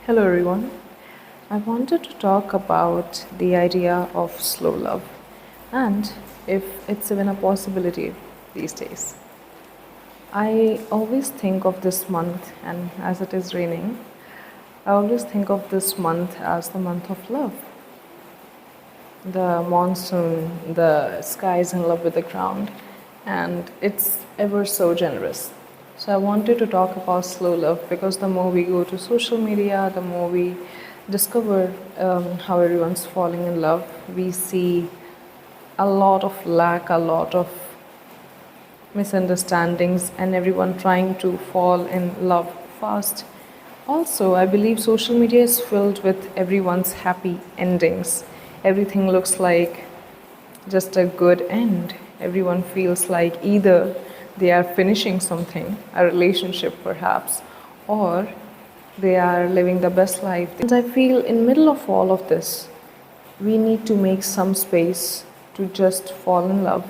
Hello, everyone. I wanted to talk about the idea of slow love and if it's even a possibility these days. I always think of this month, and as it is raining, I always think of this month as the month of love. The monsoon, the sky is in love with the ground, and it's ever so generous. So I wanted to talk about slow love because the more we go to social media, the more we discover how everyone's falling in love, we see a lot of lack, a lot of misunderstandings, and everyone trying to fall in love fast. Also, I believe social media is filled with everyone's happy endings. Everything looks like just a good end. Everyone feels like either they are finishing something, a relationship perhaps, or they are living the best life. And I feel in middle of all of this, we need to make some space to just fall in love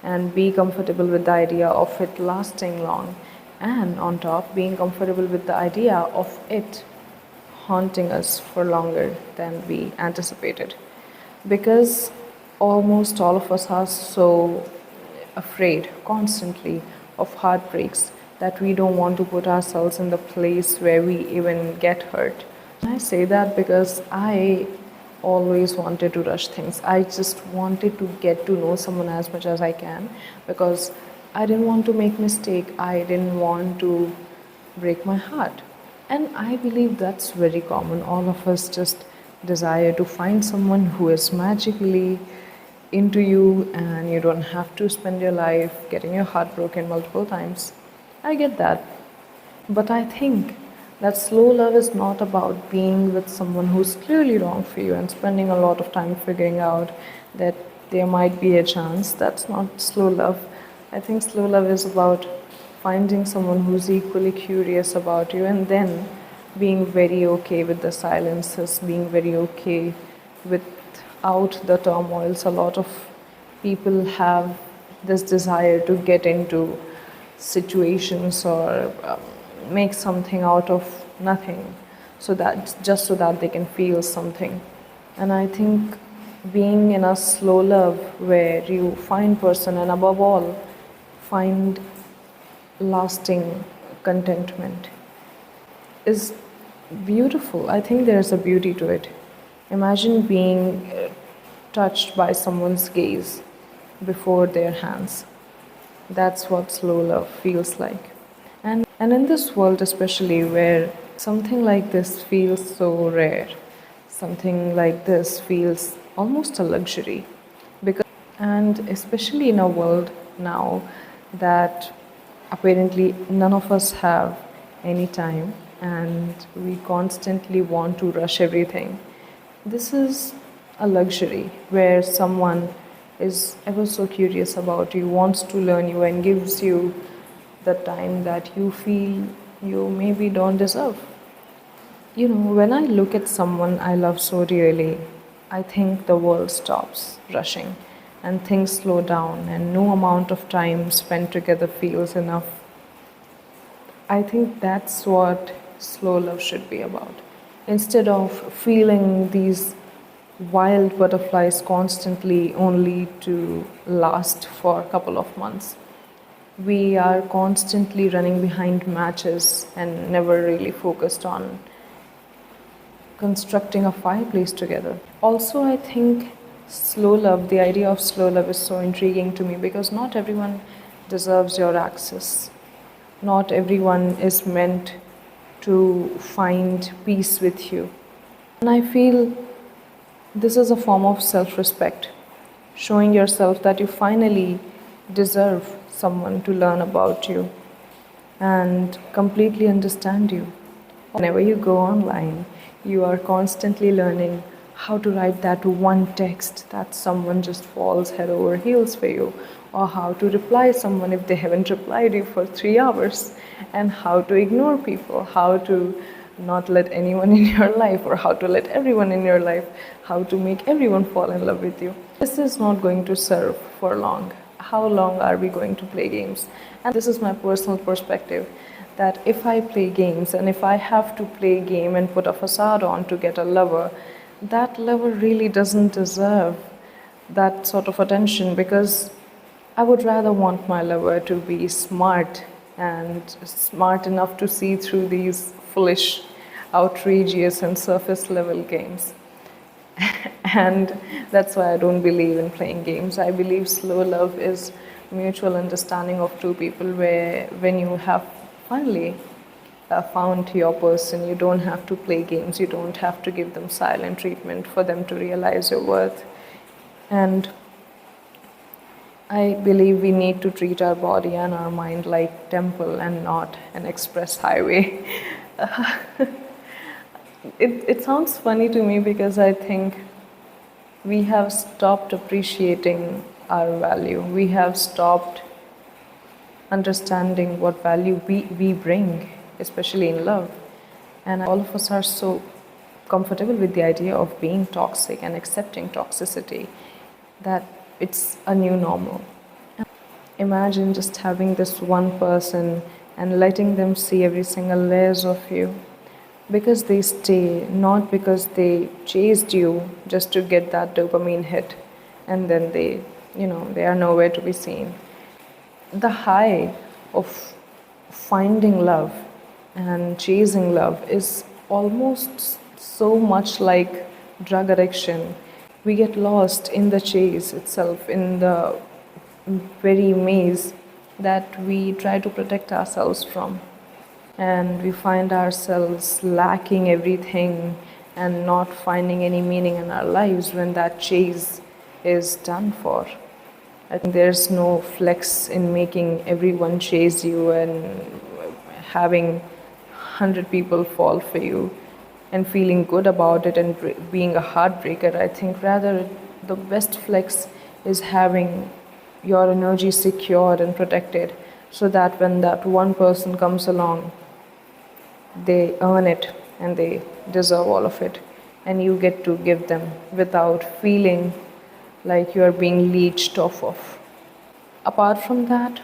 and be comfortable with the idea of it lasting long, and on top being comfortable with the idea of it haunting us for longer than we anticipated, because almost all of us are so afraid constantly of heartbreaks that we don't want to put ourselves in the place where we even get hurt. I say that because I always wanted to rush things. I just wanted to get to know someone as much as I can because I didn't want to make mistake. I didn't want to break my heart. And I believe that's very common. All of us just desire to find someone who is magically into you and you don't have to spend your life getting your heart broken multiple times. I get that. But I think that slow love is not about being with someone who's clearly wrong for you and spending a lot of time figuring out that there might be a chance. That's not slow love. I think slow love is about finding someone who's equally curious about you and then being very okay with the silences, being very okay without the turmoils. A lot of people have this desire to get into situations or make something out of nothing so that they can feel something. And I think being in a slow love where you find person and above all find lasting contentment is beautiful. I think there's a beauty to it. Imagine being touched by someone's gaze before their hands. That's what slow love feels like. And in this world, especially where something like this feels so rare, something like this feels almost a luxury. And especially in a world now that apparently none of us have any time and we constantly want to rush everything. This is a luxury where someone is ever so curious about you, wants to learn you, and gives you the time that you feel you maybe don't deserve. You know, when I look at someone I love so dearly, I think the world stops rushing and things slow down, and no amount of time spent together feels enough. I think that's what slow love should be about. Instead of feeling these wild butterflies constantly only to last for a couple of months, we are constantly running behind matches and never really focused on constructing a fireplace together. Also, I think slow love, the idea of slow love is so intriguing to me because not everyone deserves your access. Not everyone is meant to find peace with you. And I feel this is a form of self respect, showing yourself that you finally deserve someone to learn about you and completely understand you. Whenever you go online, you are constantly learning how to write that one text that someone just falls head over heels for you, or how to reply someone if they haven't replied you for 3 hours, and how to ignore people, how to not let anyone in your life, or how to let everyone in your life, how to make everyone fall in love with you. This is not going to serve for long. How long are we going to play games? And this is my personal perspective that if I play games and if I have to play a game and put a facade on to get a lover, that lover really doesn't deserve that sort of attention, because I would rather want my lover to be smart and smart enough to see through these foolish, outrageous, and surface level games. And that's why I don't believe in playing games. I believe slow love is mutual understanding of two people, where when you have finally found your person, you don't have to play games, you don't have to give them silent treatment for them to realize your worth. And I believe we need to treat our body and our mind like temple and not an express highway. It sounds funny to me because I think we have stopped appreciating our value. We have stopped understanding what value we bring, especially in love. And all of us are so comfortable with the idea of being toxic and accepting toxicity that it's a new normal. Imagine just having this one person and letting them see every single layers of you, because they stay, not because they chased you just to get that dopamine hit and then they are nowhere to be seen. The high of finding love and chasing love is almost so much like drug addiction. We get lost in the chase itself, in the very maze that we try to protect ourselves from. And we find ourselves lacking everything and not finding any meaning in our lives when that chase is done for. I think there's no flex in making everyone chase you and having 100 people fall for you and feeling good about it and being a heartbreaker. I think rather the best flex is having your energy secured and protected, so that when that one person comes along, they earn it and they deserve all of it, and you get to give them without feeling like you are being leeched off of. Apart from that,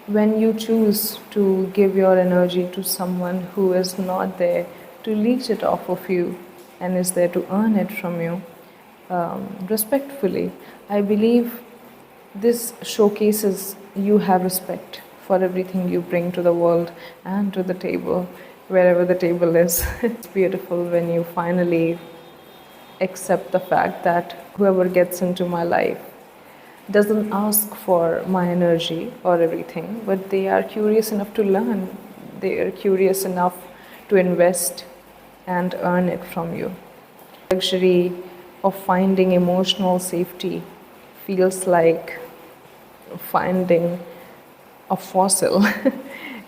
when you choose to give your energy to someone who is not there to leech it off of you and is there to earn it from you, respectfully, I believe this showcases you have respect for everything you bring to the world and to the table, wherever the table is. It's beautiful when you finally accept the fact that whoever gets into my life doesn't ask for my energy or everything, but they are curious enough to learn. They are curious enough to invest and earn it from you. Luxury of finding emotional safety feels like finding a fossil.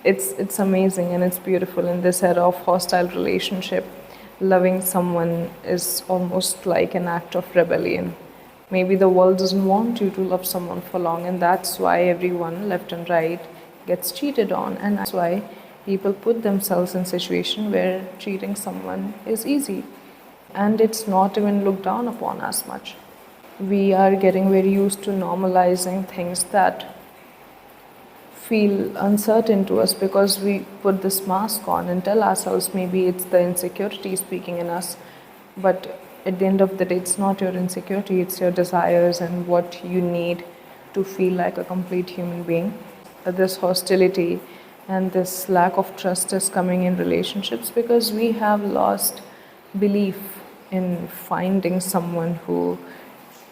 It's amazing and it's beautiful in this era of hostile relationship. Loving someone is almost like an act of rebellion. Maybe the world doesn't want you to love someone for long, and that's why everyone left and right gets cheated on, and that's why people put themselves in a situation where cheating someone is easy and it's not even looked down upon as much. We are getting very used to normalizing things that feel uncertain to us because we put this mask on and tell ourselves maybe it's the insecurity speaking in us, but at the end of the day, it's not your insecurity, it's your desires and what you need to feel like a complete human being. This hostility and this lack of trust is coming in relationships because we have lost belief in finding someone who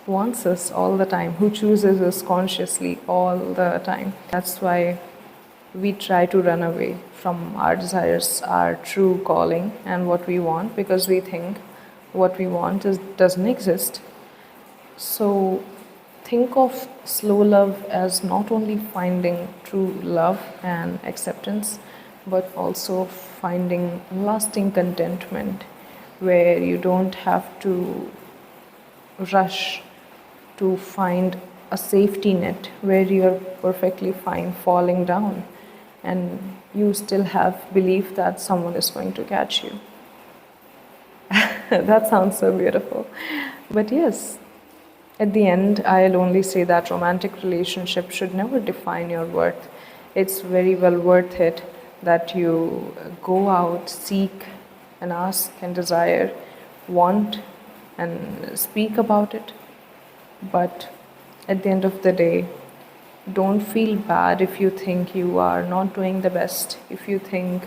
wants us all the time, who chooses us consciously all the time. That's why we try to run away from our desires, our true calling, and what we want, because we think what we want doesn't exist. So think of slow love as not only finding true love and acceptance, but also finding lasting contentment where you don't have to rush to find a safety net where you're perfectly fine falling down and you still have belief that someone is going to catch you. That sounds so beautiful. But yes, at the end, I'll only say that romantic relationship should never define your worth. It's very well worth it that you go out, seek and ask and desire, want and speak about it. But at the end of the day, don't feel bad if you think you are not doing the best, if you think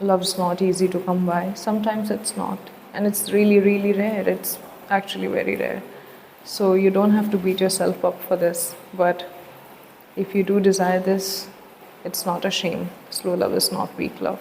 love's not easy to come by. Sometimes it's not, and it's really, really rare. It's actually very rare. So you don't have to beat yourself up for this. But if you do desire this, it's not a shame. Slow love is not weak love.